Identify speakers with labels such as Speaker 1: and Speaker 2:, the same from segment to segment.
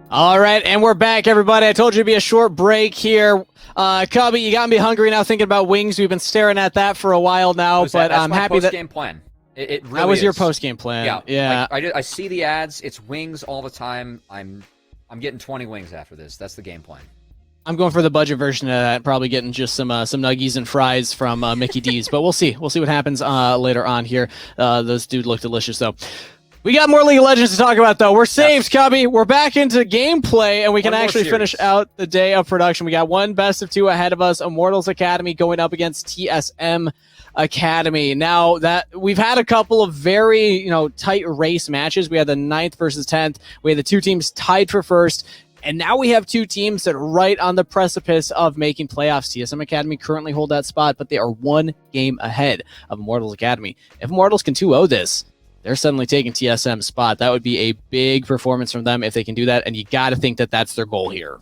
Speaker 1: All right, and we're back, everybody. I told you it'd be a short break here. Cubby, you got me hungry now thinking about wings. We've been staring at that for a while now, but I'm happy that...
Speaker 2: Post-game plan. It really
Speaker 1: that was
Speaker 2: is.
Speaker 1: your post-game plan. Yeah.
Speaker 2: I see the ads. It's wings all the time. I'm getting 20 wings after this. That's the game plan.
Speaker 1: I'm going for the budget version of that, probably getting just some nuggies and fries from Mickey D's, but we'll see. We'll see what happens later on here. Those dudes look delicious, though. We got more League of Legends to talk about, though. We're saved, Cubby. We're back into gameplay, and we can actually finish out the day of production. We got one best of two ahead of us. Immortals Academy going up against TSM Academy. Now, that we've had a couple of very, tight race matches. We had the 9th versus 10th. We had the two teams tied for first. And now we have two teams that are right on the precipice of making playoffs. TSM Academy currently hold that spot, but they are one game ahead of Immortals Academy. If Immortals can 2-0 this, they're suddenly taking TSM's spot. That would be a big performance from them if they can do that, and you got to think that that's their goal here.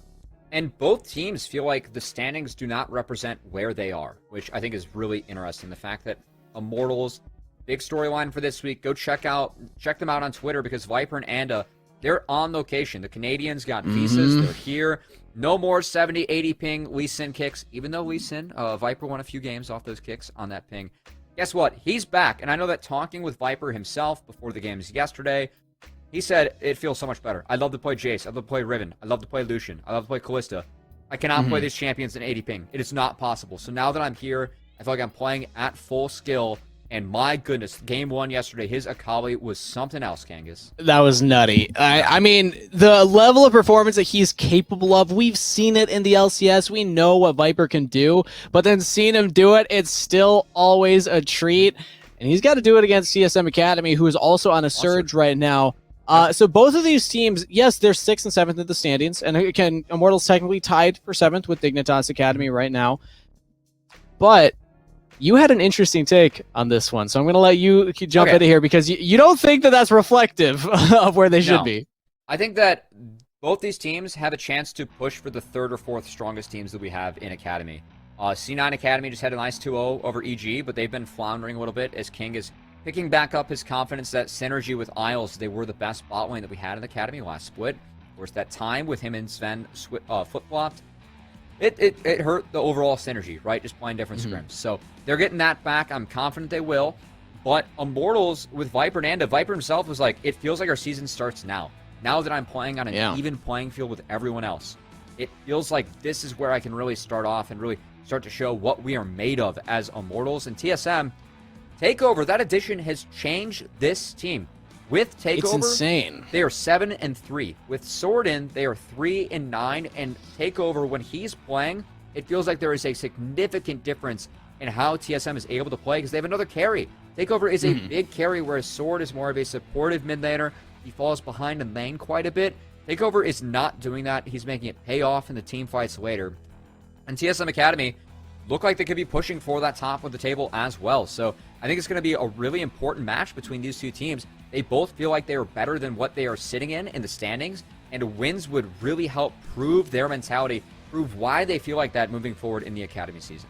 Speaker 2: And both teams feel like the standings do not represent where they are, which I think is really interesting. The fact that Immortals, big storyline for this week, go check them out on Twitter, because Viper and Anda, they're on location. The Canadians got visas. They're here. No more 70, 80 ping Lee Sin kicks, even though Lee Sin, Viper won a few games off those kicks on that ping. Guess what? He's back. And I know that talking with Viper himself before the games yesterday, he said it feels so much better. I love to play Jace. I love to play Riven. I love to play Lucian. I love to play Callista. I cannot play these champions in 80 ping. It is not possible. So now that I'm here, I feel like I'm playing at full skill. And my goodness, game one yesterday, his Akali was something else, Kangas.
Speaker 1: That was nutty. I mean, the level of performance that he's capable of, we've seen it in the LCS. We know what Viper can do, but then seeing him do it, it's still always a treat. And he's got to do it against TSM Academy, who is also on a surge right now. So both of these teams, yes, they're 6th and 7th in the standings, and again, Immortals technically tied for 7th with Dignitas Academy right now. But you had an interesting take on this one, so I'm going to let you jump into here, because you don't think that that's reflective of where they should be.
Speaker 2: I think that both these teams have a chance to push for the 3rd or 4th strongest teams that we have in Academy. C9 Academy just had a nice 2-0 over EG, but they've been floundering a little bit as King is picking back up his confidence. That synergy with Isles, they were the best bot lane that we had in the Academy last split. Of course, that time with him and Sven flip-flopped, it hurt the overall synergy, right? Just playing different scrims. So they're getting that back. I'm confident they will. But Immortals with Viper and Anda, Viper himself was like, it feels like our season starts now. Now that I'm playing on an even playing field with everyone else. It feels like this is where I can really start off and really start to show what we are made of as Immortals. And TSM, Takeover, that addition has changed this team. With Takeover,
Speaker 1: it's insane.
Speaker 2: They are 7-3. With Sordin, they are 3-9. And Takeover, when he's playing, it feels like there is a significant difference in how TSM is able to play, because they have another carry. Takeover is a big carry, whereas Sword is more of a supportive mid laner. He falls behind in lane quite a bit. Takeover is not doing that. He's making it pay off in the team fights later. And TSM Academy look like they could be pushing for that top of the table as well. So I think it's going to be a really important match between these two teams. They both feel like they are better than what they are sitting in the standings, and wins would really help prove their mentality, prove why they feel like that moving forward in the Academy season.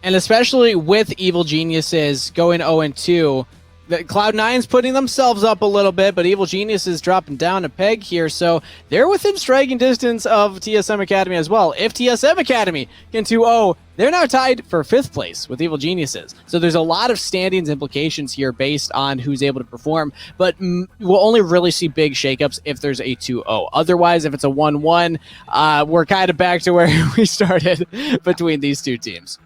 Speaker 1: And especially with Evil Geniuses going 0-2, Cloud9's putting themselves up a little bit, but Evil Genius is dropping down a peg here, so they're within striking distance of TSM Academy as well. If TSM Academy can 2-0, they're now tied for 5th place with Evil Geniuses. So there's a lot of standings implications here based on who's able to perform, but we'll only really see big shakeups if there's a 2-0. Otherwise, if it's a 1-1, we're kind of back to where we started between these two teams.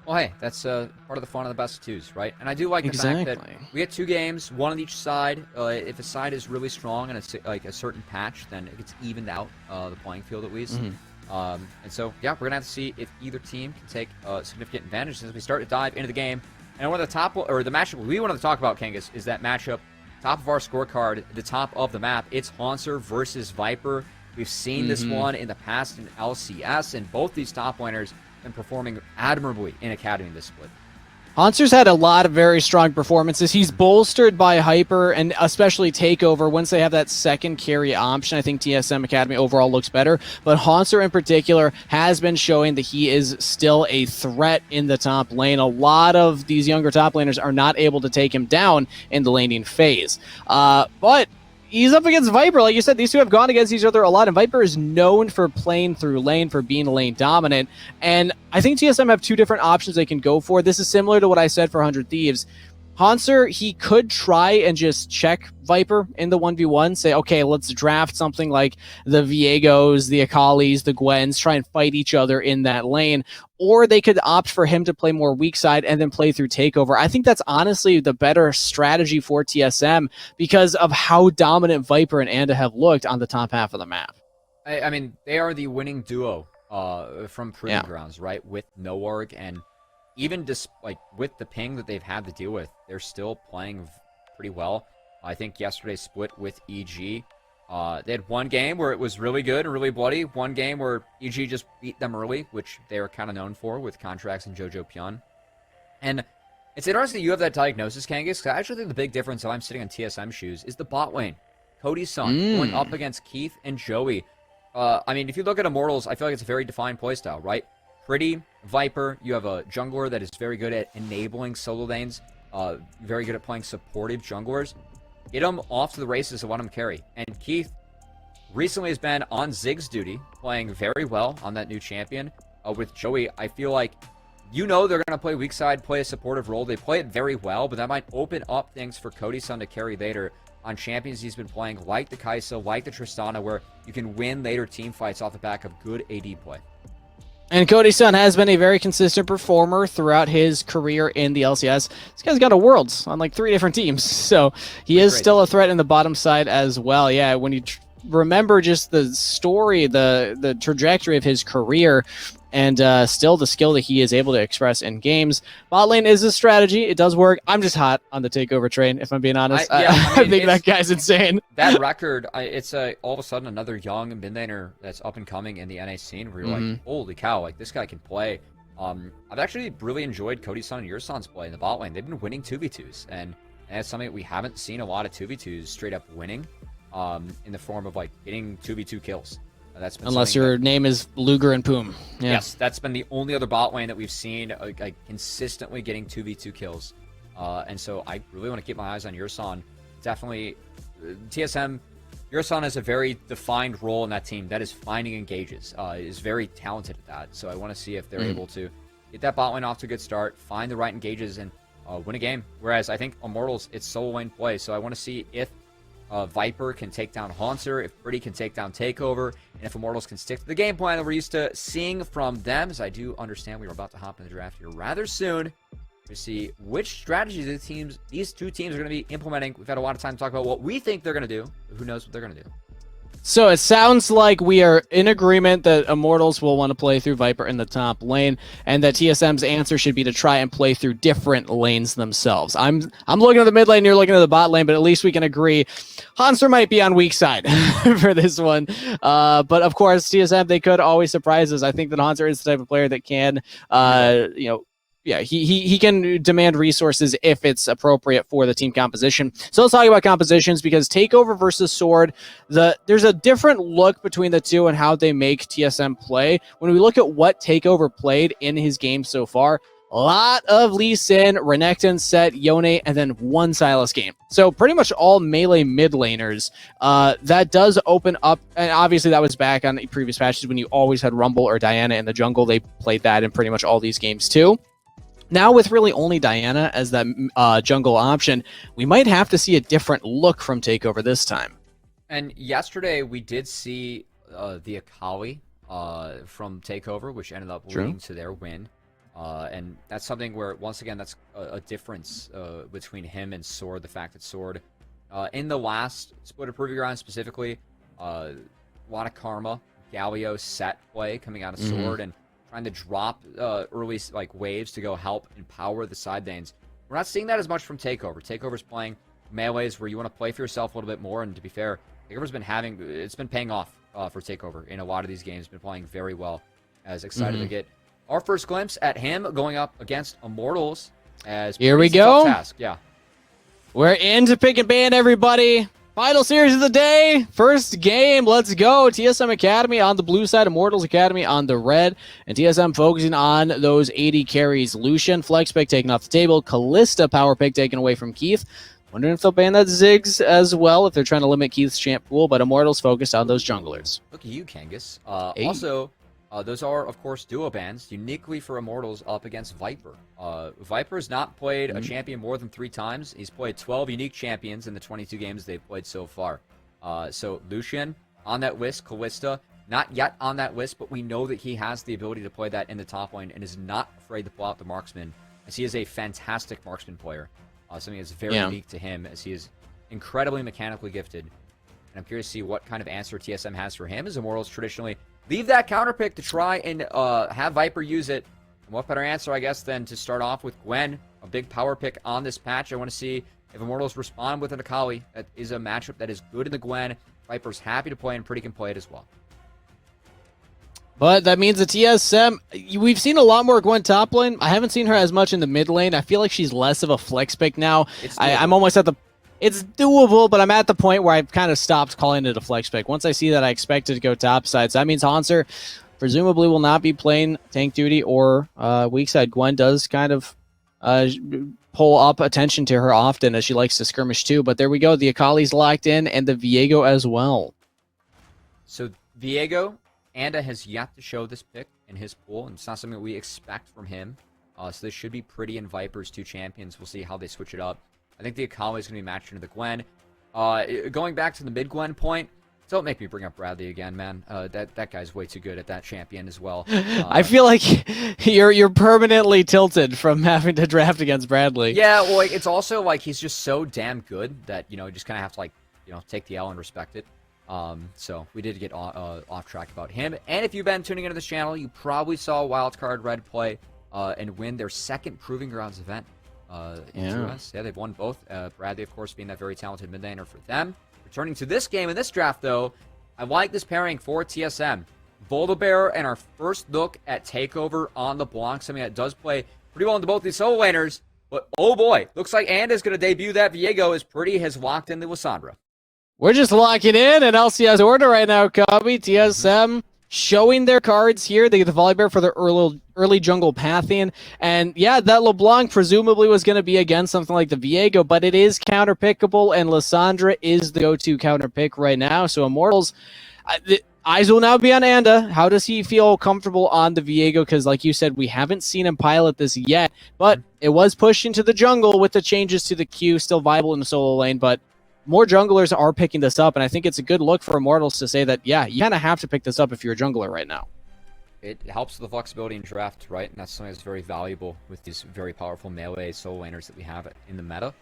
Speaker 2: Well, hey, that's part of the fun of the best of twos, right? And I do like the fact that we get 2 games, one on each side. If a side is really strong and it's like a certain patch, then it gets evened out, the playing field at least. And so, yeah, we're going to have to see if either team can take significant advantage as we start to dive into the game. And one of the the matchup we wanted to talk about, Kangas, is that matchup, top of our scorecard, the top of the map. It's Haunter versus Viper. We've seen this one in the past in LCS, and both these top laners and performing admirably in Academy this split.
Speaker 1: Haunter's had a lot of very strong performances. He's bolstered by Hyper and especially Takeover. Once they have that second carry option, I think TSM Academy overall looks better. But Haunter in particular has been showing that he is still a threat in the top lane. A lot of these younger top laners are not able to take him down in the laning phase. But he's up against Viper. Like you said, these two have gone against each other a lot, and Viper is known for playing through lane, for being lane dominant. And I think TSM have two different options they can go for. This is similar to what I said for 100 Thieves. Hanser, he could try and just check Viper in the 1v1, say, okay, let's draft something like the Viegos, the Akalis, the Gwens, try and fight each other in that lane. Or they could opt for him to play more weak side and then play through Takeover. I think that's honestly the better strategy for TSM because of how dominant Viper and Anda have looked on the top half of the map.
Speaker 2: I mean, they are the winning duo from Proving Grounds, right? With Noorg, and even just like with the ping that they've had to deal with, they're still playing pretty well. I think yesterday split with EG. They had one game where it was really good and really bloody. One game where EG just beat them early, which they were kind of known for with Contracts and Jojo Pyun. And it's interesting that you have that diagnosis, Kangas, because I actually think the big difference, if I'm sitting on TSM shoes, is the bot lane. Cody's son going up against Keith and Joey. I mean, if you look at Immortals, I feel like it's a very defined playstyle, right? Pretty, Viper, you have a jungler that is very good at enabling solo lanes, very good at playing supportive junglers. Get them off to the races and let them carry. And Keith recently has been on Ziggs duty, playing very well on that new champion. With Joey, I feel like they're going to play weak side, play a supportive role. They play it very well, but that might open up things for Cody's son to carry later on champions he's been playing, like the Kai'Sa, like the Tristana, where you can win later team fights off the back of good AD play.
Speaker 1: And Cody's son has been a very consistent performer throughout his career in the LCS. This guy's got a Worlds on like 3 different teams, so he is still a threat in the bottom side as well. Yeah, when you remember just the story, the trajectory of his career, and still the skill that he is able to express in games. Bot lane is a strategy. It does work. I'm just hot on the Takeover train, if I'm being honest. I think that guy's insane.
Speaker 2: That record, it's all of a sudden another young mid laner that's up and coming in the NA scene where you're like, holy cow, like this guy can play. I've actually really enjoyed Cody's son and your son's play in the bot lane. They've been winning 2v2s, and that's something that we haven't seen a lot of 2v2s straight up winning in the form of like getting 2v2 kills. That's been
Speaker 1: unless your name is Luger and Poom. Yeah.
Speaker 2: Yes, that's been the only other bot lane that we've seen consistently getting 2v2 kills. And so I really want to keep my eyes on Yurson. Definitely, TSM, Yurson has a very defined role in that team. That is finding engages. Is very talented at that. So I want to see if they're able to get that bot lane off to a good start, find the right engages, and win a game. Whereas I think Immortals, it's solo lane play. So I want to see if Viper can take down Hanser, if Pretty can take down Takeover, and if Immortals can stick to the game plan that we're used to seeing from them, as I do understand we are about to hop in the draft here rather soon, to see which strategies these two teams are going to be implementing. We've had a lot of time to talk about what we think they're going to do. Who knows what they're going to do?
Speaker 1: So it sounds like we are in agreement that Immortals will want to play through Viper in the top lane, and that TSM's answer should be to try and play through different lanes themselves. I'm looking at the mid lane, you're looking at the bot lane, but at least we can agree Hanser might be on weak side for this one. But of course, TSM, they could always surprise us. I think that Hanser is the type of player that can, he can demand resources if it's appropriate for the team composition. So let's talk about compositions, because Takeover versus Sword, there's a different look between the two and how they make TSM play. When we look at what Takeover played in his game so far, a lot of Lee Sin, Renekton, Set, Yone, and then one Sylas game. So pretty much all melee mid laners. That does open up, and obviously that was back on the previous patches when you always had Rumble or Diana in the jungle. They played that in pretty much all these games too. Now, with really only Diana as that jungle option, we might have to see a different look from Takeover this time.
Speaker 2: And yesterday, we did see the Akali from Takeover, which ended up leading to their win. And that's something where, once again, that's a difference between him and Sword. The fact that Sword, in the last split of Proving Ground specifically, a lot of Karma, Galio set play coming out of Sword, and trying to drop early waves to go help empower the side lanes. We're not seeing that as much from Takeover. Takeover's playing melees where you want to play for yourself a little bit more, and to be fair, Takeover's been paying off for Takeover in a lot of these games. Been playing very well. As excited to get our first glimpse at him going up against Immortals. As
Speaker 1: here we go.
Speaker 2: Task. Yeah,
Speaker 1: we're into pick and ban, everybody. Final series of the day. First game. Let's go. TSM Academy on the blue side. Immortals Academy on the red. And TSM focusing on those 80 carries. Lucian, flex pick taken off the table. Callista, power pick taken away from Keith. Wondering if they'll ban that Ziggs as well if they're trying to limit Keith's champ pool, but Immortals focused on those junglers.
Speaker 2: Look at you, Kangas.
Speaker 1: Hey.
Speaker 2: Also, those are, of course, duo bans, uniquely for Immortals up against Viper. Viper's not played a champion more than 3 times. He's played 12 unique champions in the 22 games they've played so far. So Lucian on that list, Kalista, not yet on that list, but we know that he has the ability to play that in the top lane and is not afraid to pull out the marksman, as he is a fantastic marksman player. Something that's very unique to him, as he is incredibly mechanically gifted. And I'm curious to see what kind of answer TSM has for him, as Immortals traditionally leave that counter pick to try and have Viper use it. And what better answer, I guess, than to start off with Gwen, a big power pick on this patch. I want to see if Immortals respond with an Akali. That is a matchup that is good in the Gwen. Viper's happy to play, and Pretty can play it as well.
Speaker 1: But that means the TSM, we've seen a lot more Gwen top lane. I haven't seen her as much in the mid lane. I feel like she's less of a flex pick now. I'm almost at the... It's doable, but I'm at the point where I've kind of stopped calling it a flex pick. Once I see that I expect it to go top side. So that means Hanser presumably will not be playing tank duty or weak side. Gwen does kind of pull up attention to her often, as she likes to skirmish too. But there we go. The Akali's locked in, and the Viego as well.
Speaker 2: So Viego... Anda has yet to show this pick in his pool, and it's not something that we expect from him. So this should be Pretty and Viper's 2 champions. We'll see how they switch it up. I think the Akali is going to be matched into the Gwen. Going back to the mid-Gwen point, don't make me bring up Bradley again, man. That guy's way too good at that champion as well.
Speaker 1: I feel like you're permanently tilted from having to draft against Bradley.
Speaker 2: Yeah, well, it's also like he's just so damn good that, you just kind of have to, take the L and respect it. So we did get off track about him. And if you've been tuning into this channel, you probably saw Wildcard Red play and win their 2nd Proving Grounds event in 2S. Yeah, they've won both. Bradley, of course, being that very talented mid laner for them. Returning to this game in this draft, though, I like this pairing for TSM. Voldabear and our first look at Takeover on the block, something that does play pretty well into both these solo laners. But, oh boy, looks like Anda's going to debut that Viego as Pretty has locked in the Lissandra.
Speaker 1: We're just locking in an LCS order right now, Cubby. TSM showing their cards here. They get the Volibear for their early jungle pathing. And yeah, that LeBlanc presumably was going to be against something like the Viego, but it is counter-pickable, and Lissandra is the go-to counter-pick right now. So Immortals, the eyes will now be on Anda. How does he feel comfortable on the Viego? Because like you said, we haven't seen him pilot this yet, but it was pushed into the jungle with the changes to the Q, still viable in the solo lane, but more junglers are picking this up, and I think it's a good look for Immortals to say that, yeah, you kind of have to pick this up if you're a jungler right now.
Speaker 2: It helps with the flexibility in draft, right? And that's something that's very valuable with these very powerful melee solo laners that we have in the meta.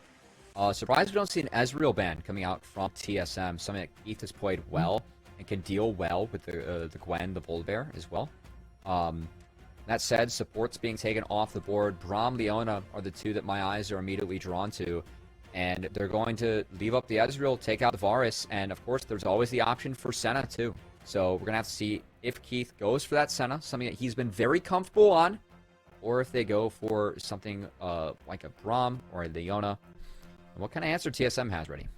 Speaker 2: Surprised we don't see an Ezreal ban coming out from TSM, something that Keith has played well and can deal well with the Gwen, the Bullbear as well. That said, support's being taken off the board. Braum, Leona are the 2 that my eyes are immediately drawn to. And they're going to leave up the Ezreal, take out the Varus, and of course there's always the option for Senna too. So we're going to have to see if Keith goes for that Senna, something that he's been very comfortable on, or if they go for something like a Braum or a Leona. And what kind of answer TSM has ready?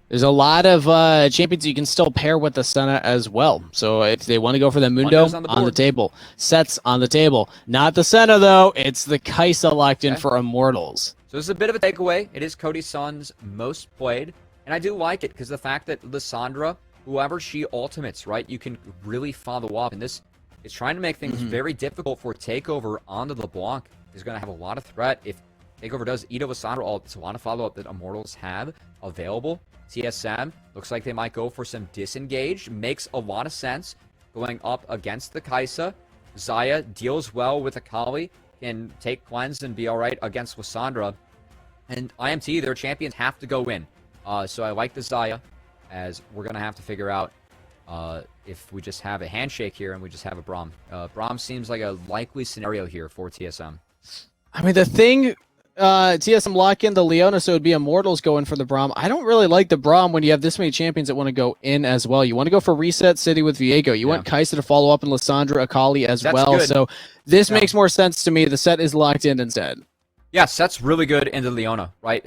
Speaker 1: There's a lot of champions you can still pair with the Senna as well. So if they want to go for the Mundo, on the table. Sets on the table. Not the Senna, though. It's the Kai'Sa locked in for Immortals.
Speaker 2: So this is a bit of a takeaway. It is Cody Sun's most played. And I do like it because the fact that Lissandra, whoever she ultimates, right, you can really follow up. And this is trying to make things very difficult for Takeover onto LeBlanc. He's going to have a lot of threat. If Takeover does eat a Lissandra, it's a lot of follow-up that Immortals have available. TSM looks like they might go for some disengage. Makes a lot of sense going up against the Kai'Sa. Xayah deals well with Akali. Can take cleanse and be all right against Lissandra. And IMTA, their champions have to go in. So I like the Xayah, as we're going to have to figure out if we just have a handshake here and we just have a Braum. Braum seems like a likely scenario here for TSM.
Speaker 1: I mean, the thing, TSM lock in the Leona, so it would be Immortals going for the Braum. I don't really like the Braum when you have this many champions that want to go in as well. You want to go for Reset City with Viego. You want Kai'Sa to follow up in Lissandra, Akali as well. Good. So this makes more sense to me. The set is locked in instead. Yeah,
Speaker 2: set's really good into Leona, right?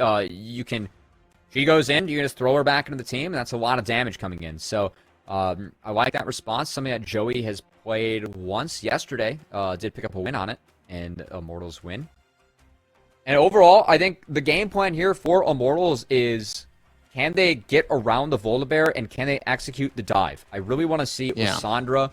Speaker 2: She goes in, you can just throw her back into the team, and that's a lot of damage coming in. So I like that response. Something that Joey has played once yesterday. Did pick up a win on it, and Immortals win. And overall, I think the game plan here for Immortals is, can they get around the Volibear and can they execute the dive? I really want to see Lissandra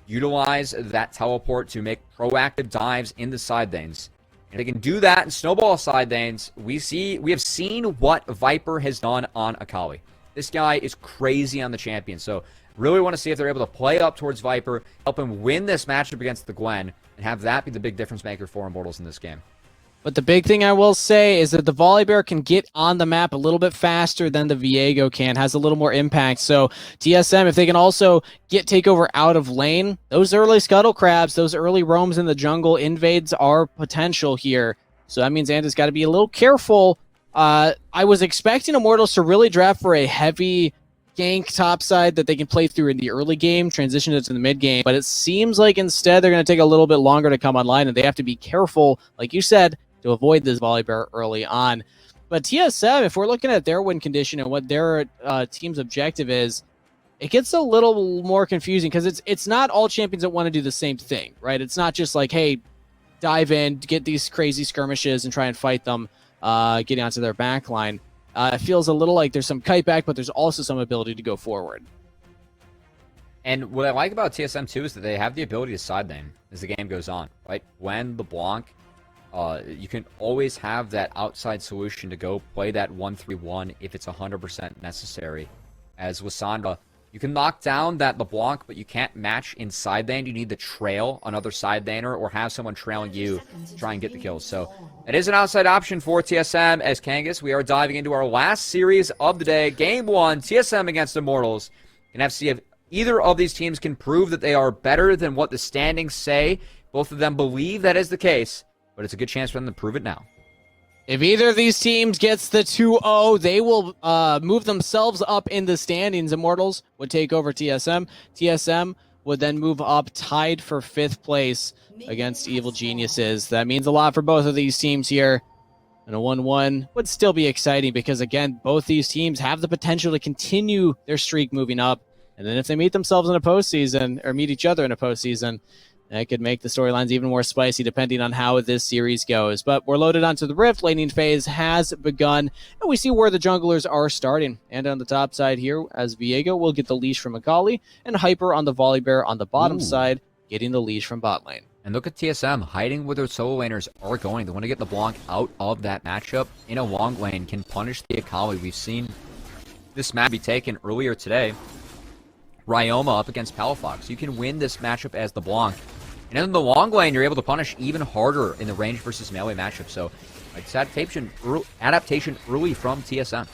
Speaker 2: utilize that teleport to make proactive dives in the side lanes. And they can do that and snowball side lanes. We have seen what Viper has done on Akali. This guy is crazy on the champion. So really want to see if they're able to play up towards Viper, help him win this matchup against the Gwen, and have that be the big difference maker for Immortals in this game.
Speaker 1: But the big thing I will say is that the Volibear can get on the map a little bit faster than the Viego can, has a little more impact. So TSM, if they can also get Takeover out of lane, those early Scuttle Crabs, those early roams in the jungle, invades are potential here. So that means Anta's got to be a little careful. I was expecting Immortals to really draft for a heavy gank topside that they can play through in the early game, transition it to the mid game, but it seems like instead they're going to take a little bit longer to come online, and they have to be careful, like you said, to avoid this Volibear early on. But TSM, if we're looking at their win condition and what their team's objective is, it gets a little more confusing because it's not all champions that want to do the same thing, right? It's not just like, hey, dive in, get these crazy skirmishes and try and fight them, getting onto their backline. It feels a little like there's some kite back, but there's also some ability to go forward.
Speaker 2: And what I like about TSM too is that they have the ability to side lane as the game goes on, right? When LeBlanc, you can always have that outside solution to go play that 1-3-1 if it's 100% necessary. As with Sandra, you can knock down that LeBlanc, but you can't match in side lane. You need to trail another side laner or have someone trailing you to try and get the kills. So it is an outside option for TSM as Kangas. We are diving into our last series of the day. Game 1, TSM against Immortals. Gonna have to see if either of these teams can prove that they are better than what the standings say. Both of them believe that is the case, but it's a good chance for them to prove it now.
Speaker 1: If either of these teams gets the 2-0, they will move themselves up in the standings. Immortals would take over TSM. TSM would then move up tied for 5th place against Evil Geniuses. That means a lot for both of these teams here. And a 1-1 would still be exciting because, again, both these teams have the potential to continue their streak moving up. And then if they meet themselves in a postseason, or meet each other in a postseason, that could make the storylines even more spicy depending on how this series goes. But we're loaded onto the Rift. Laning phase has begun, and we see where the junglers are starting. And on the top side here, as Viego will get the leash from Akali, and Hyper on the Volibear on the bottom side, getting the leash from bot lane.
Speaker 2: And look at TSM hiding where their solo laners are going. They want to get LeBlanc out of that matchup in a long lane, can punish the Akali. We've seen this match be taken earlier today. Ryoma up against Palafox. You can win this matchup as LeBlanc. And in the long lane, you're able to punish even harder in the range versus melee matchup. So, it's adaptation early from TSM.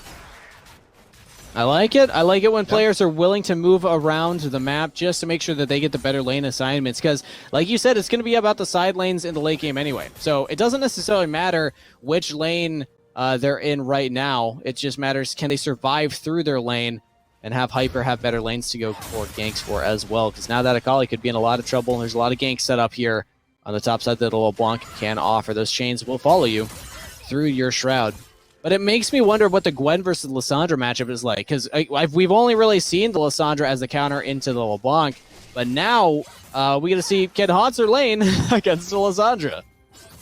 Speaker 1: I like it. I like it when players are willing to move around the map just to make sure that they get the better lane assignments. Because, like you said, it's going to be about the side lanes in the late game anyway. So, it doesn't necessarily matter which lane they're in right now. It just matters, can they survive through their lane and have Hyper have better lanes to go for ganks for as well. Because now that Akali could be in a lot of trouble, and there's a lot of ganks set up here on the top side that LeBlanc can offer. Those chains will follow you through your Shroud. But it makes me wonder what the Gwen versus Lissandra matchup is like. Because we've only really seen the Lissandra as the counter into the LeBlanc. But now we get to see, can Haunter lane against the Lissandra?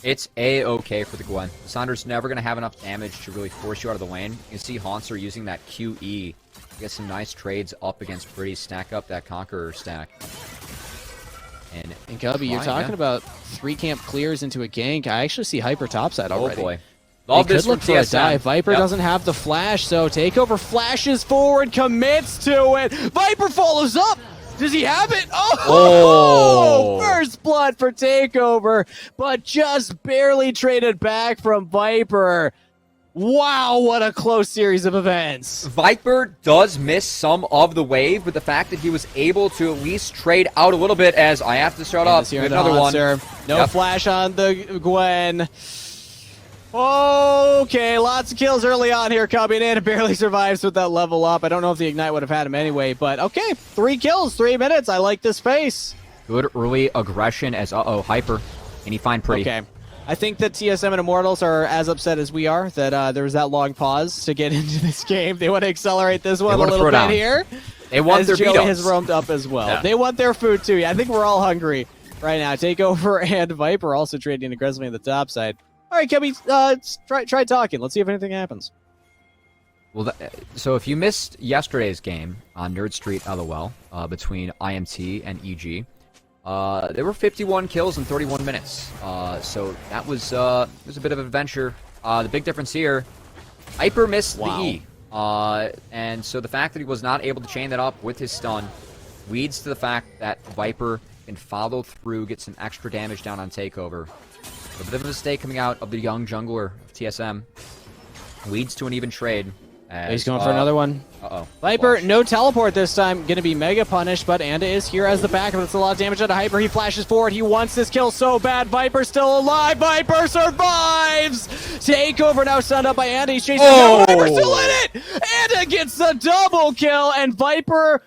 Speaker 2: It's A-okay for the Gwen. Lissandra's never going to have enough damage to really force you out of the lane. You can see Haunter using that QE. Get some nice trades up against Pretty, stack up that Conqueror stack.
Speaker 1: And Cubby, you're talking about 3 camp clears into a gank. I actually see Hyper topside already.
Speaker 2: Oh boy.
Speaker 1: Love this look for a dive. Viper doesn't have the flash, so Takeover flashes forward, commits to it. Viper follows up. Does he have it? Oh! First blood for Takeover, but just barely traded back from Viper. Wow, what a close series of events.
Speaker 2: Viper does miss some of the wave, but the fact that he was able to at least trade out a little bit, as I have to start off with another one.
Speaker 1: No flash on the Gwen. Okay, lots of kills early on here coming in. Barely survives with that level up. I don't know if the Ignite would have had him anyway, but okay, 3 kills, 3 minutes. I like this pace.
Speaker 2: Good early aggression as, Hyper. And he find Pretty.
Speaker 1: Okay. I think that TSM and Immortals are as upset as we are that there was that long pause to get into this game. They want to accelerate this one a little bit here.
Speaker 2: They want their
Speaker 1: Joey has roamed up as well. Yeah. They want their food too. I think we're all hungry right now. Takeover and Viper also trading aggressively on the top side. All right, Kebby, try talking. Let's see if anything happens.
Speaker 2: Well, so if you missed yesterday's game on Nerd Street LOL between IMT and EG, there were 51 kills in 31 minutes. So that was a bit of an adventure. The big difference here, Hyper missed the E. And so the fact that he was not able to chain that up with his stun leads to the fact that Viper can follow through, get some extra damage down on Takeover. A bit of a mistake coming out of the young jungler of TSM. Leads to an even trade.
Speaker 1: He's going for another one.
Speaker 2: Uh-oh.
Speaker 1: Viper,
Speaker 2: Flash.
Speaker 1: no teleport this time. Going to be mega punished, but Anda is here as the backup. It's a lot of damage out of Hyper. He flashes forward. He wants this kill so bad. Viper still alive. Viper survives. Takeover now stunned up by Anda. He's chasing down. Viper still in it. Anda gets the double kill, and Viper...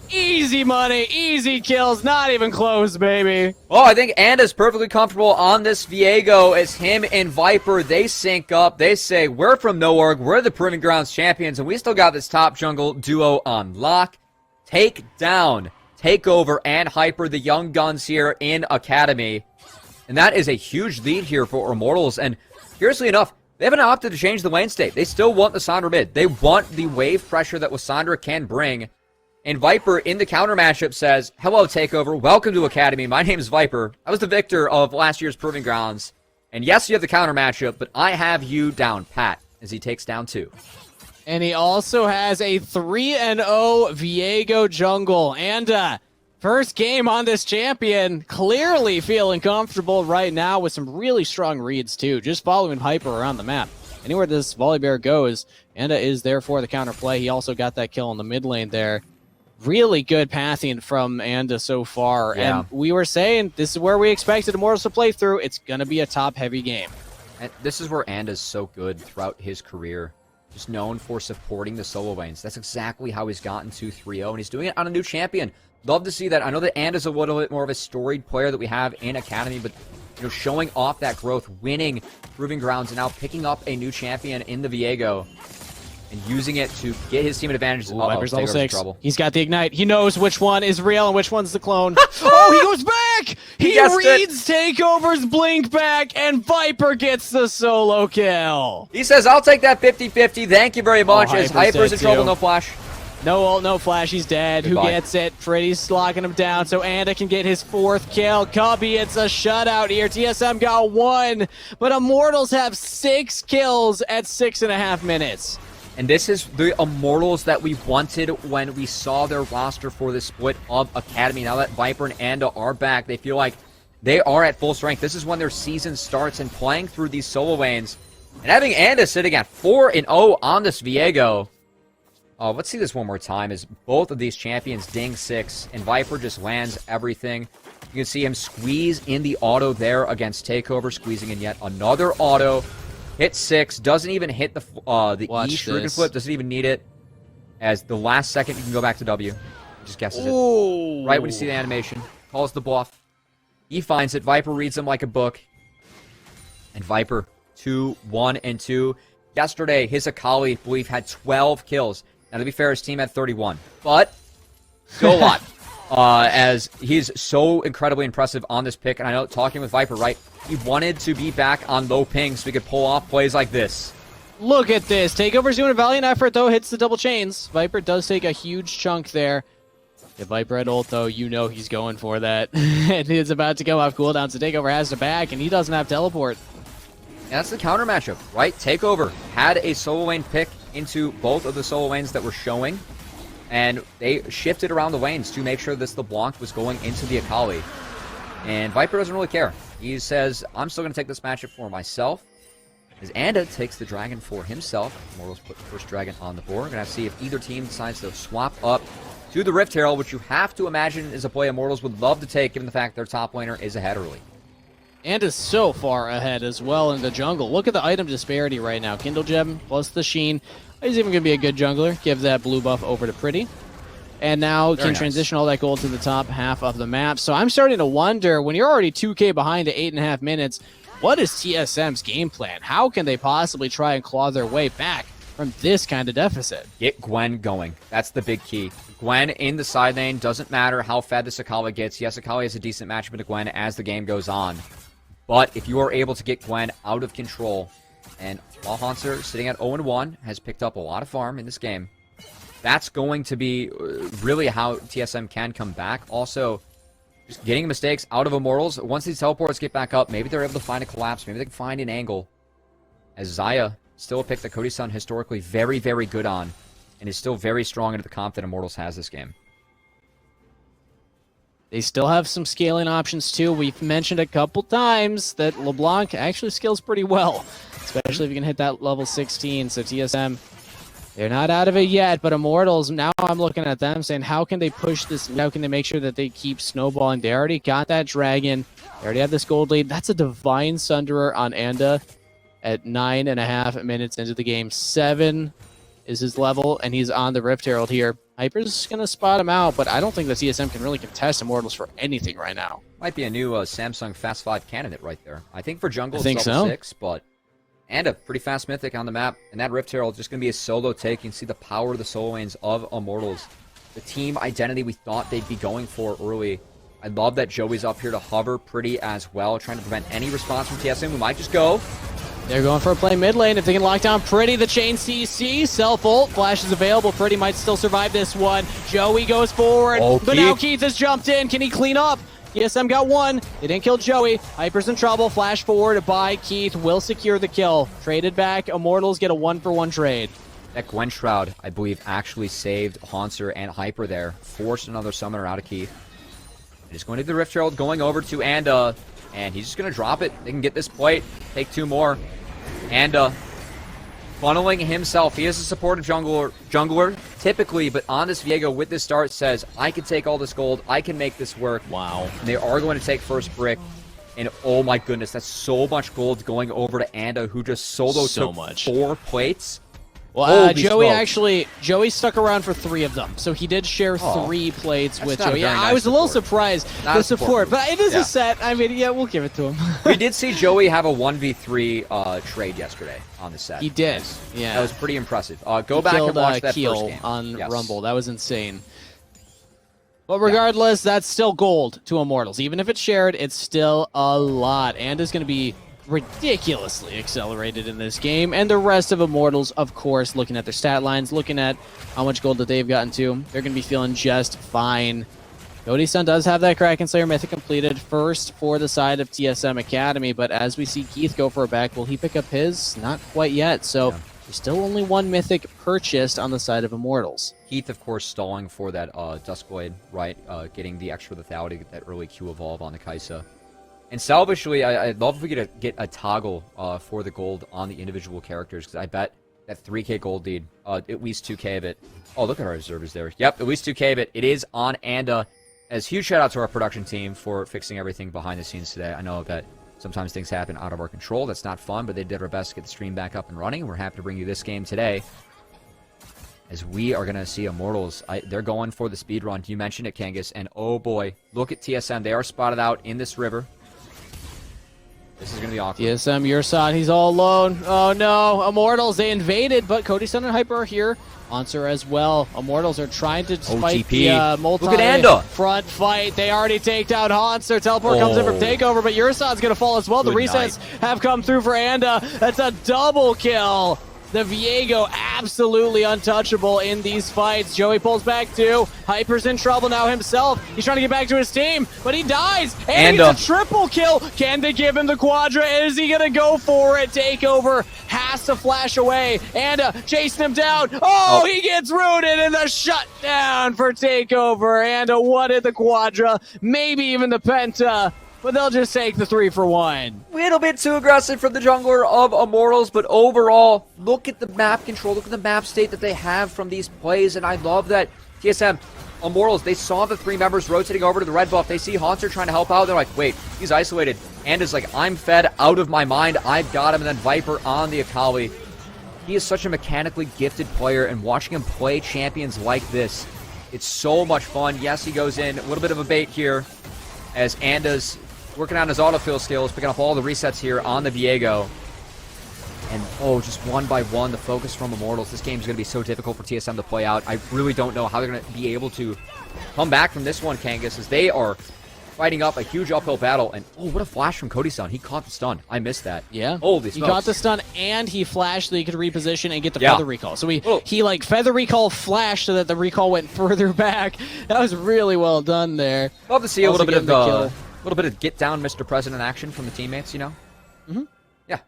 Speaker 1: Easy money, easy kills, not even close, baby.
Speaker 2: Oh, I think Anda's perfectly comfortable on this Viego as him and Viper, they sync up. They say, we're from Noorg, we're the Proving Grounds champions, and we still got this top jungle duo on lock. Take down Takeover and Hyper, the young guns here in Academy. And that is a huge lead here for Immortals. And curiously enough, they haven't opted to change the lane state. They still want the Sandra mid. They want the wave pressure that Sandra can bring. And Viper in the counter matchup says, hello, Takeover. Welcome to Academy. My name is Viper. I was the victor of last year's Proving Grounds. And yes, you have the counter matchup, but I have you down pat as he takes down 2.
Speaker 1: And he also has a 3-0 Viego jungle. And first game on this champion, clearly feeling comfortable right now with some really strong reads, too. Just following Hyper around the map. Anywhere this Volibear goes, Anda is there for the counterplay. He also got that kill in the mid lane there. Really good pathing from Anda so far.
Speaker 2: Yeah.
Speaker 1: And we were saying this is where we expected Immortals to play through. It's going to be a top-heavy game.
Speaker 2: And this is where Anda's so good throughout his career. Just known for supporting the solo lanes. That's exactly how he's gotten to 3-0, and he's doing it on a new champion. Love to see that. I know that Anda's a little bit more of a storied player that we have in Academy, but showing off that growth, winning Proving Grounds, and now picking up a new champion in the Viego. And using it to get his team an advantage.
Speaker 1: Viper's level 6. Trouble. He's got the Ignite. He knows which one is real and which one's the clone. Oh, he goes back! He reads Takeover's blink back, and Viper gets the solo kill.
Speaker 2: He says, I'll take that 50-50. Thank you very much. As Hyper's in trouble, no flash.
Speaker 1: No ult, no flash. He's dead. Goodbye. Who gets it? Pretty's locking him down, so Anda can get his 4th kill. Cubby, it's a shutout here. TSM got 1, but Immortals have 6 kills at 6.5 minutes.
Speaker 2: And this is the Immortals that we wanted when we saw their roster for the split of Academy. Now that Viper and Anda are back, they feel like they are at full strength. This is when their season starts, and playing through these solo lanes. And having Anda sitting at 4-0 on this Viego. Let's see this one more time as both of these champions ding 6, and Viper just lands everything. You can see him squeeze in the auto there against Takeover, squeezing in yet another auto. Hit 6, doesn't even hit the E Shuriken Flip, doesn't even need it. As the last second, you can go back to W. Just guesses it. Right when you see the animation. Calls the bluff. He finds it. Viper reads him like a book. And Viper, 2-1-2. Yesterday, his Akali, I believe, had 12 kills. Now, to be fair, his team had 31. But, still a lot. As he's so incredibly impressive on this pick. And I know, talking with Viper, right? He wanted to be back on low ping so he could pull off plays like this.
Speaker 1: Look at this. Takeover's doing a valiant effort, though. Hits the double chains. Viper does take a huge chunk there. If Viper had ult, though, you know he's going for that. And he's about to go off cooldown, so Takeover has to back, and he doesn't have teleport.
Speaker 2: And that's the counter matchup, right? Takeover had a solo lane pick into both of the solo lanes that were showing. And they shifted around the lanes to make sure this LeBlanc was going into the Akali. And Viper doesn't really care. He says, I'm still going to take this matchup for myself. As Anda takes the dragon for himself. Immortals put the first dragon on the board. We're going to have to see if either team decides to swap up to the Rift Herald, which you have to imagine is a play Immortals would love to take, given the fact their top laner is ahead early.
Speaker 1: Anda's so far ahead as well in the jungle. Look at the item disparity right now. Kindle Gem plus the Sheen. He's even going to be a good jungler. Give that blue buff over to Pretty. And now can transition all that gold to the top half of the map. So I'm starting to wonder, when you're already 2k behind at 8.5 minutes, what is TSM's game plan? How can they possibly try and claw their way back from this kind of deficit?
Speaker 2: Get Gwen going. That's the big key. Gwen in the side lane. Doesn't matter how fed this Akali gets. Yes, Akali has a decent matchup into Gwen as the game goes on. But if you are able to get Gwen out of control, and while Hanser, sitting at 0-1, has picked up a lot of farm in this game, that's going to be really how TSM can come back. Also, just getting mistakes out of Immortals. Once these teleports get back up, maybe they're able to find a collapse. Maybe they can find an angle. As Xayah, still a pick that Cody-san historically very, very good on, and is still very strong into the comp that Immortals has this game.
Speaker 1: They still have some scaling options too. We've mentioned a couple times that LeBlanc actually scales pretty well, especially if you can hit that level 16. So TSM, they're not out of it yet, but Immortals, now I'm looking at them saying, how can they push this? How can they make sure that they keep snowballing? They already got that dragon. They already have this gold lead. That's a Divine Sunderer on Anda at 9.5 minutes into the game. 7 is his level, and he's on the Rift Herald here. Hyper's going to spot him out, but I don't think the TSM can really contest Immortals for anything right now.
Speaker 2: Might be a new Samsung Fast 5 candidate right there. I think for jungle it's
Speaker 1: so.
Speaker 2: level 6, but... And a pretty fast mythic on the map. And that Rift Herald is just going to be a solo take. You can see the power of the solo lanes of Immortals. The team identity we thought they'd be going for early. I love that Joey's up here to hover pretty as well, trying to prevent any response from TSM. We might just go.
Speaker 1: They're going for a play mid lane. If they can lock down Pretty, the chain CC, self-ult, flash is available. Pretty might still survive this one. Joey goes forward, but now Keith has jumped in. Can he clean up? TSM got one. They didn't kill Joey. Hyper's in trouble. Flash forward by Keith. Will secure the kill. Traded back. Immortals get a 1-for-1 trade.
Speaker 2: That Gwen Shroud, I believe, actually saved Hanser and Hyper there. Forced another summoner out of Keith. Just going to the Rift Herald, going over to Anda. And he's just going to drop it. They can get this plate. Take 2 more. Anda funneling himself. He is a supportive jungler typically, but on this Viego with this start says, I can take all this gold. I can make this work.
Speaker 1: Wow.
Speaker 2: And they are going to take first brick. And oh my goodness, that's so much gold going over to Anda, who just solo took 4 plates.
Speaker 1: Well, Joey stuck around for 3 of them, so he did share 3 plates with Joey. Yeah, I was a little surprised the support, but it is a set. I mean, yeah, we'll give it to him.
Speaker 2: We did see Joey have a 1v3 trade yesterday on the set.
Speaker 1: He did, yeah.
Speaker 2: That was pretty impressive. Go back and watch that
Speaker 1: Keel
Speaker 2: first game.
Speaker 1: On Rumble. That was insane. But regardless, that's still gold to Immortals. Even if it's shared, it's still a lot. And is going to be ridiculously accelerated in this game, and the rest of Immortals, of course, looking at their stat lines, looking at how much gold that they've gotten to, they're going to be feeling just fine. Cody-san does have that Kraken Slayer mythic completed first for the side of TSM Academy, but as we see Keith go for a back, will he pick up his? Not quite yet, so there's still only 1 mythic purchased on the side of Immortals.
Speaker 2: Keith, of course, stalling for that Duskblade, right? Getting the extra lethality to get that early Q evolve on the Kaisa. And salvagely, I'd love if we could get a toggle for the gold on the individual characters, because I bet that 3k gold lead, at least 2k of it. Oh, look at our observers there. Yep, at least 2k of it. It is on Anda. As huge shout out to our production team for fixing everything behind the scenes today. I know that sometimes things happen out of our control. That's not fun, but they did our best to get the stream back up and running. We're happy to bring you this game today, as we are going to see Immortals. They're going for the speed run. You mentioned it, Kangas, and oh boy, look at TSM. They are spotted out in this river. This is going to be awkward. TSM, your side, he's all alone. Oh no, Immortals, they invaded, but Cody-san and Hyper are here. Answer as well. Immortals are trying to fight the multi-front fight. They already take down Hanser. Teleport comes in from Takeover, but Yursad's going to fall as well. The resets have come through for Anda. That's a double kill. The Viego absolutely untouchable in these fights. Joey pulls back too. Hyper's in trouble now himself. He's trying to get back to his team, but he dies. And it's a triple kill. Can they give him the quadra? Is he going to go for it? Takeover has to flash away. And chasing him down. Oh, he gets rooted in the shutdown for Takeover. And wanted the quadra, maybe even the penta. But they'll just take the 3-for-1. Little bit too aggressive from the jungler of Immortals, but overall, look at the map control, look at the map state that they have from these plays, and I love that TSM Immortals, they saw the 3 members rotating over to the red buff. They see Hanser trying to help out. They're like, wait, he's isolated. And is like, I'm fed out of my mind. I've got him. And then Viper on the Akali. He is such a mechanically gifted player, and watching him play champions like this, it's so much fun. Yes, he goes in. A little bit of a bait here as Anda's working on his autofill skills, picking up all the resets here on the Viego. And, just one by one, the focus from Immortals. This game is going to be so difficult for TSM to play out. I really don't know how they're going to be able to come back from this one, Kangas, as they are fighting up a huge uphill battle. And oh, what a flash from Cody-san. He caught the stun. I missed that.
Speaker 1: Yeah.
Speaker 2: Holy smokes.
Speaker 1: He caught the stun and he flashed so he could reposition and get the
Speaker 2: Yeah.
Speaker 1: feather recall. So he like feather recall flashed so that the recall went further back. That was really well done there.
Speaker 2: Love to see a
Speaker 1: Also
Speaker 2: little bit of
Speaker 1: getting the
Speaker 2: get down Mr. President action from the teammates, you know?
Speaker 1: Mm-hmm.
Speaker 2: Yeah.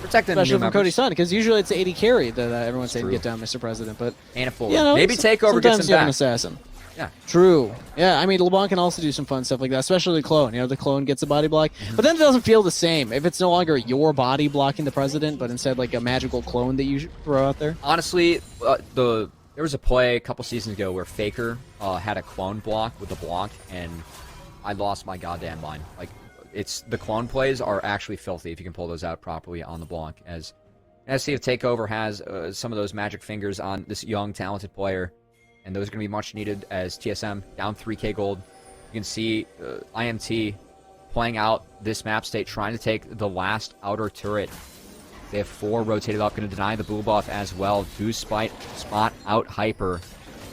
Speaker 2: Protecting the
Speaker 1: Especially
Speaker 2: new
Speaker 1: from Cody
Speaker 2: members.
Speaker 1: Sun, because usually it's the 80 carry that everyone's saying
Speaker 2: true.
Speaker 1: get down Mr. President. But
Speaker 2: And a forward.
Speaker 1: you know,
Speaker 2: Maybe Takeover gets
Speaker 1: sometimes
Speaker 2: him
Speaker 1: you have an
Speaker 2: back.
Speaker 1: assassin.
Speaker 2: Yeah.
Speaker 1: True. Yeah, I mean, LeBlanc can also do some fun stuff like that, especially the clone. You know, the clone gets a body block, but then it doesn't feel the same if it's no longer your body blocking the president, but instead like a magical clone that you throw out there.
Speaker 2: Honestly, there was a play a couple seasons ago where Faker had a clone block with a block, and I lost my goddamn mind. Like, the clone plays are actually filthy if you can pull those out properly on the block. As see if Takeover has some of those magic fingers on this young, talented player, and those are going to be much needed as TSM down 3k gold. You can see IMT playing out this map state, trying to take the last outer turret. They have 4 rotated up, going to deny the blue buff as well. Do spot out Hyper.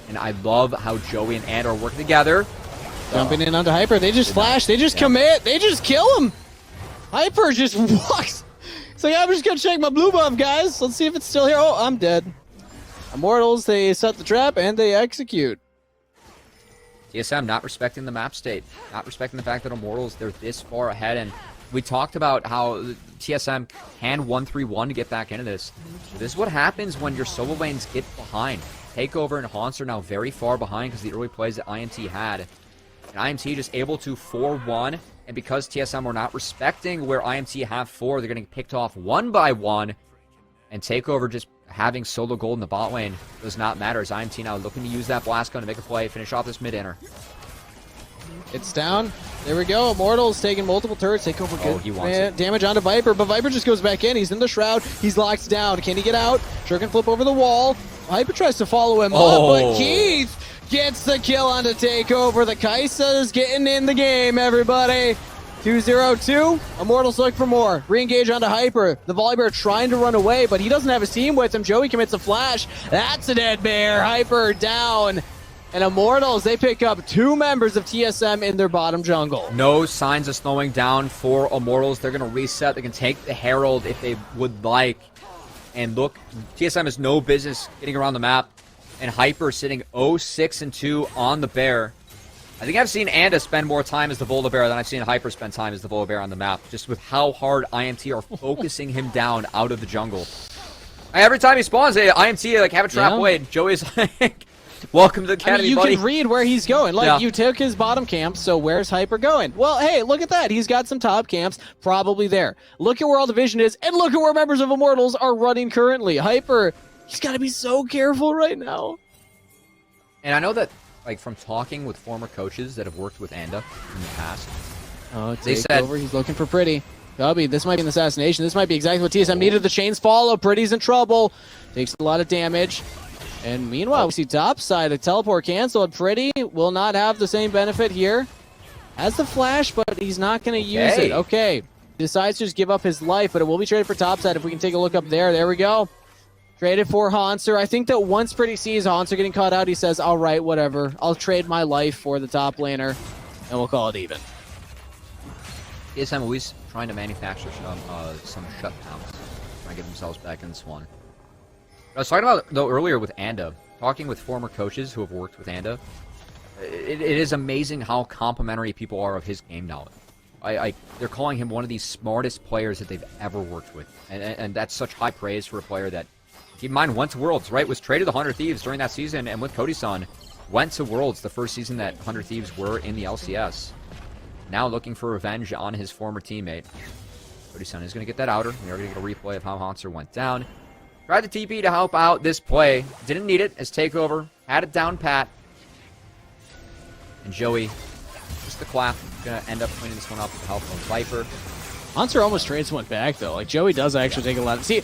Speaker 2: And I love how Joey and Ant are working together.
Speaker 1: Jumping in onto Hyper, they just flash, they just commit, they just kill him. Hyper just walks. It's like, I'm just gonna check my blue buff, guys. Let's see if it's still here. Oh, I'm dead. Immortals, they set the trap and they execute.
Speaker 2: TSM not respecting the map state, not respecting the fact that Immortals, they're this far ahead. And we talked about how TSM can 1-3-1 to get back into this. This is what happens when your solo lanes get behind. Takeover and Haunts are now very far behind because the early plays that IMT had. And IMT just able to 4-1, and because TSM were not respecting where IMT have 4, they're getting picked off one by one, and Takeover just having solo gold in the bot lane does not matter, as IMT now looking to use that blast gun to make a play, finish off this mid-inner.
Speaker 1: It's down. There we go. Immortals taking multiple turrets. Takeover good
Speaker 2: he wants it.
Speaker 1: damage onto Viper, but Viper just goes back in. He's in the shroud. He's locked down. Can he get out? Sure can flip over the wall. Viper tries to follow him up, but Keith gets the kill onto Takeover. The Kaisa's getting in the game, everybody. 2-0-2. Immortals look for more. Re-engage onto Hyper. The Volibear trying to run away, but he doesn't have his team with him. Joey commits a flash. That's a dead bear. Hyper down. And Immortals, they pick up 2 members of TSM in their bottom jungle.
Speaker 2: No signs of slowing down for Immortals. They're going to reset. They can take the Herald if they would like. And look, TSM has no business getting around the map. And Hyper sitting 0-6-2 on the bear. I think I've seen Anda spend more time as the Volibear than I've seen Hyper spend time as the Volibear on the map, just with how hard IMT are focusing him down out of the jungle. Every time he spawns, IMT like have a trap away, and Joey's like, welcome to the academy,
Speaker 1: you
Speaker 2: buddy.
Speaker 1: can read where he's going. Like, you took his bottom camp, so where's Hyper going? Well, hey, look at that. He's got some top camps probably there. Look at where all the vision is, and look at where members of Immortals are running currently. Hyper, he's got to be so careful right now.
Speaker 2: And I know that, like, from talking with former coaches that have worked with Anda in the past,
Speaker 1: they said he's looking for Pretty. Cubby, this might be an assassination. This might be exactly what TSM needed. The chains follow. Pretty's in trouble. Takes a lot of damage. And meanwhile, we see top side, a teleport canceled. Pretty will not have the same benefit here. Has the flash, but he's not going to use it. Okay. Decides to just give up his life, but it will be traded for top side. If we can take a look up there. There we go. Traded for Haunter. I think that once Pretty sees Haunter getting caught out, he says, all right, whatever. I'll trade my life for the top laner, and we'll call it even.
Speaker 2: TSM always trying to manufacture some shutdowns, trying to get themselves back in this one. I was talking about, though, earlier with Anda, talking with former coaches who have worked with Anda. It is amazing how complimentary people are of his game knowledge. They're calling him one of the smartest players that they've ever worked with, and that's such high praise for a player that, keep in mind, went to Worlds, right? Was traded to 100 Thieves during that season, and with Cody-san, went to Worlds the first season that 100 Thieves were in the LCS. Now looking for revenge on his former teammate. Cody-san is going to get that outer. We are going to get a replay of how Haunter went down. Tried the TP to help out this play. Didn't need it as Takeover had it down pat. And Joey, just the clap, going to end up cleaning this one up with the help of Viper.
Speaker 1: Haunter almost trades one back, though. Like, Joey does actually take a lot. See,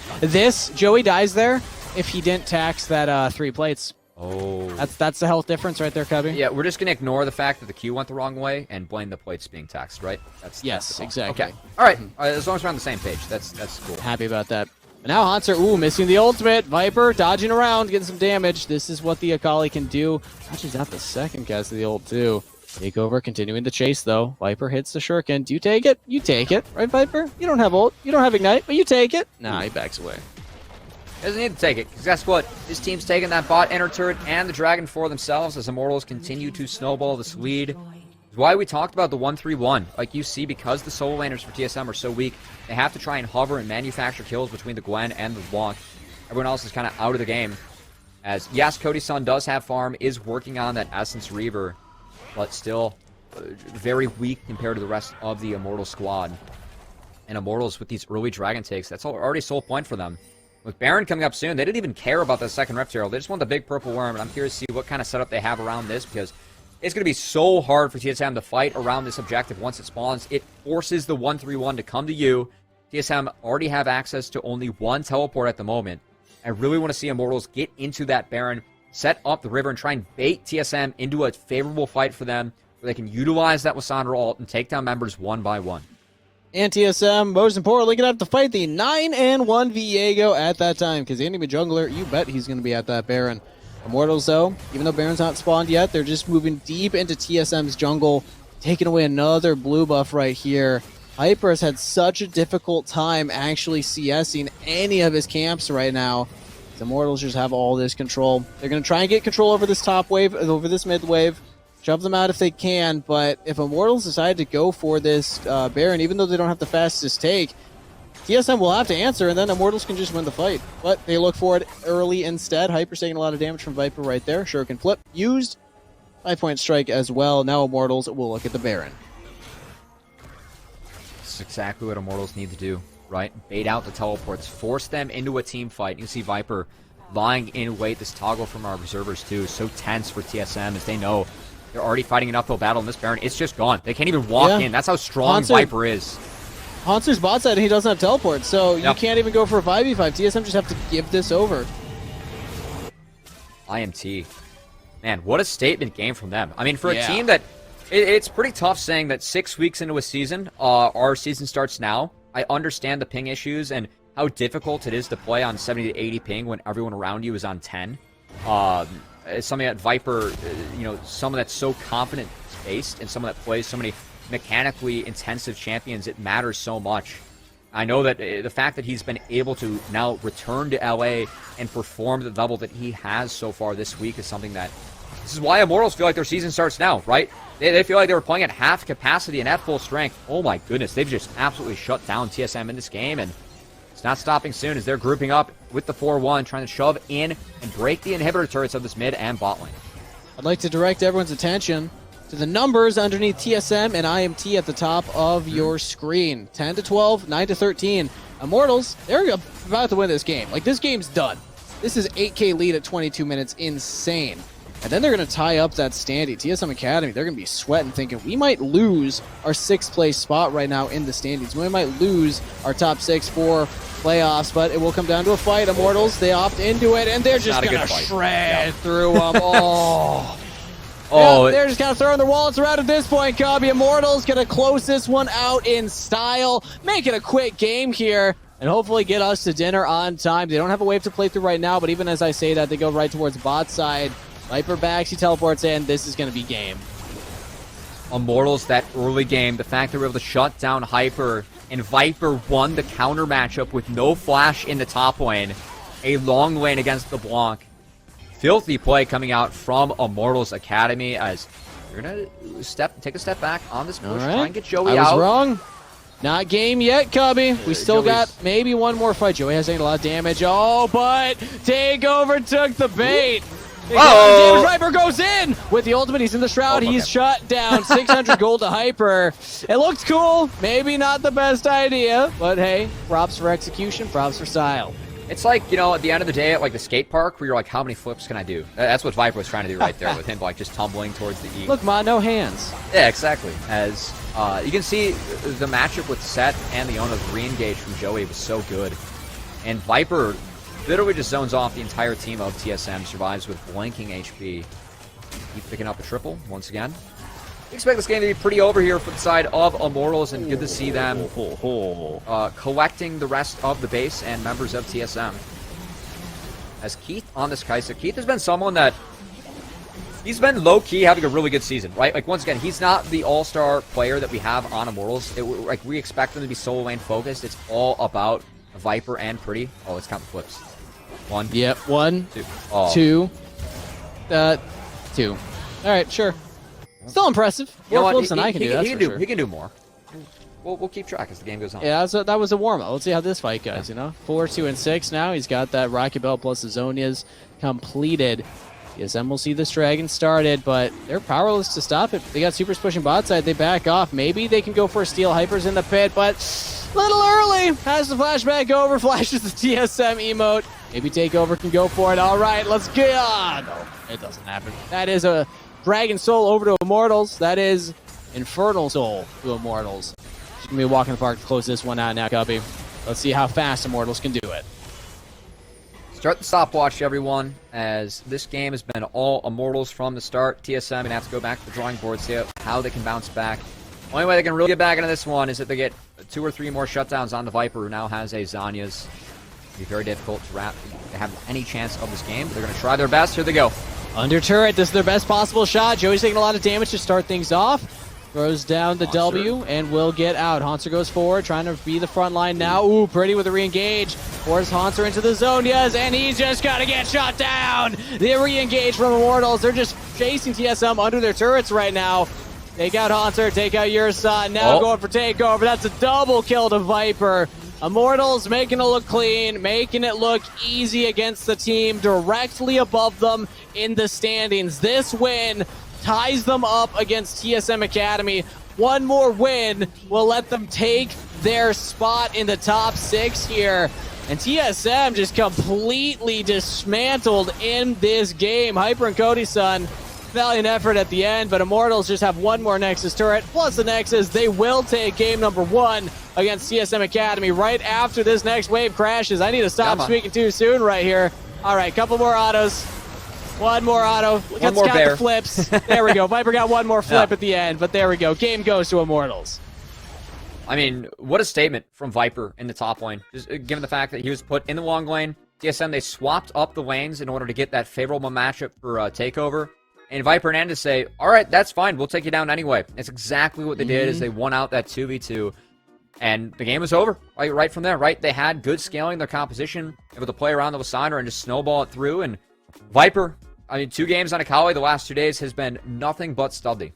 Speaker 1: Joey dies there if he didn't tax that 3 plates.
Speaker 2: Oh.
Speaker 1: That's the health difference right there, Cubby.
Speaker 2: Yeah, we're just going to ignore the fact that the Q went the wrong way and blame the plates being taxed, right?
Speaker 1: Yes, exactly.
Speaker 2: Okay. All right. As long as we're on the same page, that's cool.
Speaker 1: Happy about that. But now Haunter, missing the ultimate. Viper dodging around, getting some damage. This is what the Akali can do. Touches out the second cast of the ult, too. Takeover continuing the chase, though. Viper hits the shuriken. Do you take it? You take it. Right, Viper? You don't have ult. You don't have ignite, but you take it. Nah, he backs away.
Speaker 2: Doesn't need to take it, because guess what? This team's taking that bot inner turret and the dragon for themselves as Immortals continue to snowball this lead. It's why we talked about the 1-3-1. Like you see, because the solo laners for TSM are so weak, they have to try and hover and manufacture kills between the Gwen and the Blanc. Everyone else is kind of out of the game. As, yes, Cody's son does have farm, is working on that Essence Reaver, but still very weak compared to the rest of the Immortal squad. And Immortals with these early dragon takes, that's already sole point for them. With Baron coming up soon, they didn't even care about the second Rift Herald. They just want the big purple worm, and I'm curious to see what kind of setup they have around this, because it's going to be so hard for TSM to fight around this objective once it spawns. It forces the 1-3-1 to come to you. TSM already have access to only one teleport at the moment. I really want to see Immortals get into that Baron, set up the river, and try and bait TSM into a favorable fight for them, where they can utilize that Lissandra ult and take down members one by one.
Speaker 1: And TSM, most importantly, going to have to fight the 9-1 Viego at that time, because the enemy jungler, you bet he's going to be at that Baron. Immortals, though, even though Baron's not spawned yet, they're just moving deep into TSM's jungle, taking away another blue buff right here. Hyper has had such a difficult time actually CSing any of his camps right now. The Immortals just have all this control. They're going to try and get control over this top wave, over this mid wave. Shove them out if they can, but if Immortals decide to go for this Baron, even though they don't have the fastest take, TSM will have to answer, and then Immortals can just win the fight. But they look for it early instead. Hyper's taking a lot of damage from Viper right there. Shuriken flip used. 5-point strike as well. Now Immortals will look at the Baron.
Speaker 2: This is exactly what Immortals need to do, right? Bait out the teleports, force them into a team fight. You see Viper lying in wait. This toggle from our observers too, so tense for TSM as they know they're already fighting an uphill battle in this Baron. It's just gone. They can't even walk in. That's how strong Viper is.
Speaker 1: Hanser's bot side, and he doesn't have teleport, so you can't even go for a 5v5. TSM just have to give this over.
Speaker 2: IMT. Man, what a statement game from them. I mean, for a team that... It's pretty tough saying that 6 weeks into a season, our season starts now. I understand the ping issues and how difficult it is to play on 70 to 80 ping when everyone around you is on 10. It's something that Viper, someone that's so confidence-based and someone that plays so many mechanically intensive champions, it matters so much. I know that the fact that he's been able to now return to LA and perform the level that he has so far this week is something that... This is why Immortals feel like their season starts now, right? They feel like they were playing at half capacity and at full strength. Oh my goodness, they've just absolutely shut down TSM in this game, and it's not stopping soon as they're grouping up with the 4-1, trying to shove in and break the inhibitor turrets of this mid and bot lane.
Speaker 1: I'd like to direct everyone's attention to the numbers underneath TSM and IMT at the top of your screen. 10 to 12, 9 to 13. Immortals, they're about to win this game. Like, this game's done. This is 8K lead at 22 minutes. Insane. And then they're going to tie up that standing. TSM Academy, they're going to be sweating, thinking we might lose our 6th place spot right now in the standings. We might lose our top 6 for playoffs, but it will come down to a fight. Immortals, they opt into it, and they're just going to shred through them. They're just kind of throwing their wallets around at this point, Cubby. Immortals going to close this one out in style, make it a quick game here, and hopefully get us to dinner on time. They don't have a wave to play through right now, but even as I say that, they go right towards bot side. Viper backs, he teleports in. This is going to be game.
Speaker 2: Immortals, that early game, the fact they were able to shut down Hyper, and Viper won the counter matchup with no flash in the top lane. A long lane against the Blanc. Filthy play coming out from Immortals Academy as you're going to take a step back on this push, try and get Joey out.
Speaker 1: I was wrong. Not game yet, Cubby. We still got maybe one more fight. Joey has taken a lot of damage. Oh, but Takeover took the bait. Damage. Viper goes in with the ultimate. He's in the shroud. He's shut down. 600 gold to Hyper. It looks cool. Maybe not the best idea, but hey, props for execution, props for style.
Speaker 2: It's like, at the end of the day at like the skate park where you're like, how many flips can I do? That's what Viper was trying to do right there with him like just tumbling towards the E.
Speaker 1: Look, Ma, no hands.
Speaker 2: Yeah, exactly. As you can see, the matchup with Set and the Leona re-engage from Joey was so good. And Viper literally just zones off the entire team of TSM, survives with blanking HP. Keep picking up a triple once again. We expect this game to be pretty over here for the side of Immortals, and good to see them collecting the rest of the base and members of TSM. As Keith on this Kai'Sa, Keith has been someone that He's been low-key having a really good season, right? Like, once again, he's not the all-star player that we have on Immortals. Like, we expect him to be solo lane focused. It's all about Viper and Pretty. Oh, let's count the flips. 1.
Speaker 1: Yep, 1,
Speaker 2: 2. Oh.
Speaker 1: 2. 2. All right, sure. Still impressive. More flips than I can do, that's for sure.
Speaker 2: He can do more. We'll keep track as the game goes on.
Speaker 1: Yeah, that was a warm-up. Let's see how this fight goes, you know? 4, 2, and 6 now. He's got that Rocket Belt plus the Zonias completed. TSM will see this dragon started, but they're powerless to stop it. They got supers pushing bot side. They back off. Maybe they can go for a steal. Hyper's in the pit, but a little early. Has the flashback over. Flashes the TSM emote. Maybe Takeover can go for it. All right, let's get on. No, it doesn't happen. That is a Dragon Soul over to Immortals. That is Infernal Soul to Immortals. She's going to be walking the park to close this one out now, Cubby. Let's see how fast Immortals can do it.
Speaker 2: Start the stopwatch, everyone, as this game has been all Immortals from the start. TSM going to have to go back to the drawing board, see how they can bounce back. Only way they can really get back into this one is that they get 2 or 3 more shutdowns on the Viper, who now has a Zhonya's. It'll be very difficult to have any chance of this game, but they're going to try their best. Here they go.
Speaker 1: Under turret, this is their best possible shot. Joey's taking a lot of damage to start things off. Throws down the W and will get out. Haunter goes forward, trying to be the front line now. Ooh, Pretty with a re-engage. Force Haunter into the Zonias, and he's just got to get shot down. The re-engage from Immortals. They're just chasing TSM under their turrets right now. Take out Haunter, take out Ursa. Now going for Takeover. That's a double kill to Viper. Immortals making it look clean, making it look easy against the team directly above them in the standings. This win ties them up against TSM Academy. One more win will let them take their spot in the top 6 here. And TSM just completely dismantled in this game. Hyper and Cody-san, valiant effort at the end, but Immortals just have one more Nexus turret, plus the Nexus. They will take game number 1 against TSM Academy right after this next wave crashes. I need to stop speaking too soon right here. All right, couple more autos. One more auto. Let's count the flips. There we go. Viper got one more flip at the end, but there we go. Game goes to Immortals.
Speaker 2: I mean, what a statement from Viper in the top lane. Just given the fact that he was put in the long lane. TSM, they swapped up the lanes in order to get that favorable matchup for Takeover. And Viper and Anda say, all right, that's fine. We'll take you down anyway. That's exactly what they did as they won out that 2v2. And the game was over right from there, right? They had good scaling their composition, able to play around the Lysandra and just snowball it through. And Viper, I mean, 2 games on Akali the last 2 days has been nothing but stealthy.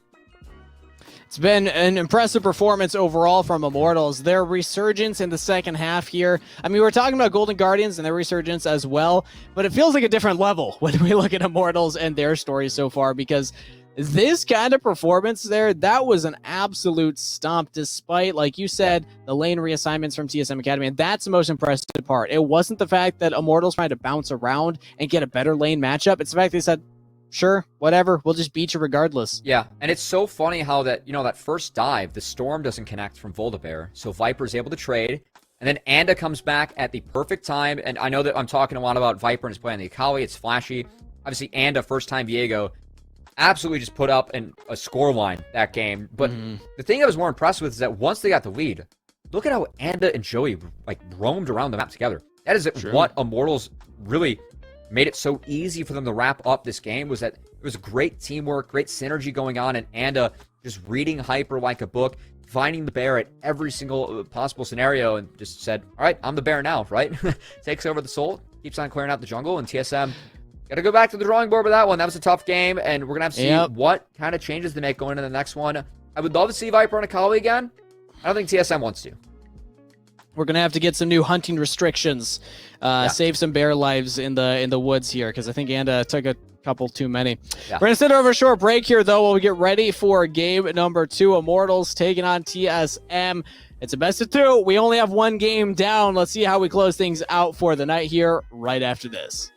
Speaker 1: It's been an impressive performance overall from Immortals. Their resurgence in the second half here. I mean, we're talking about Golden Guardians and their resurgence as well, but it feels like a different level when we look at Immortals and their story so far, because this kind of performance there, that was an absolute stomp, despite, like you said, the lane reassignments from TSM Academy, and that's the most impressive part. It wasn't the fact that Immortals tried to bounce around and get a better lane matchup. It's the fact they said, sure, whatever, we'll just beat you regardless.
Speaker 2: Yeah, and it's so funny how that, that first dive, the Storm doesn't connect from Voldabear, so Viper's able to trade, and then Anda comes back at the perfect time, and I know that I'm talking a lot about Viper and his play on the Akali, it's flashy. Obviously, Anda, first time Viego, absolutely just put up a score line that game, but the thing I was more impressed with is that once they got the lead, look at how Anda and Joey roamed around the map together. That is what Immortals really made it so easy for them to wrap up this game, was that it was great teamwork, great synergy going on, and Anda just reading Hyper like a book, finding the bear at every single possible scenario, and just said, all right, I'm the bear now, right? Takes over the soul, keeps on clearing out the jungle, and TSM got to go back to the drawing board with that one. That was a tough game, and we're going to have to see what kind of changes they make going into the next one. I would love to see Viper and Akali again. I don't think TSM wants to.
Speaker 1: We're going to have to get some new hunting restrictions, save some bear lives in the woods here, because I think Anda took a couple too many. Yeah. We're going to sit over a short break here, though, while we get ready for game number 2. Immortals taking on TSM. It's a best of 2. We only have one game down. Let's see how we close things out for the night here right after this.